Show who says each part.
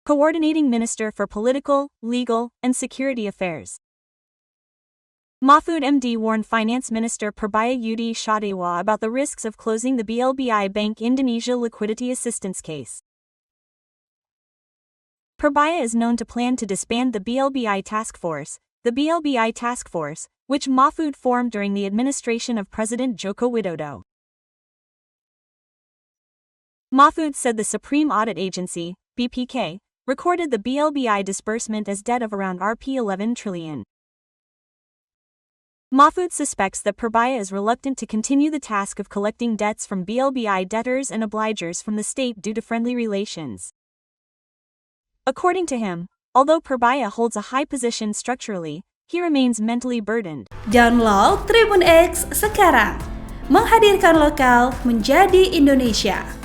Speaker 1: Coordinating Minister for Political, Legal, and Security Affairs. Mahfud MD warned Finance Minister Purbaya Jangan about the risks of closing the BLBI Bank Indonesia liquidity assistance case. Purbaya is known to plan to disband the BLBI task force, which Mahfud formed during the administration of President Joko Widodo. Mahfud said the Supreme Audit Agency, BPK, recorded the BLBI disbursement as debt of around Rp 11 trillion. Mahfud suspects that Purbaya is reluctant to continue the task of collecting debts from BLBI debtors and obligors from the state due to friendly relations. According to him, although Purbaya holds a high position structurally, he remains mentally burdened.
Speaker 2: Download Tribun X sekarang, menghadirkan lokal menjadi Indonesia.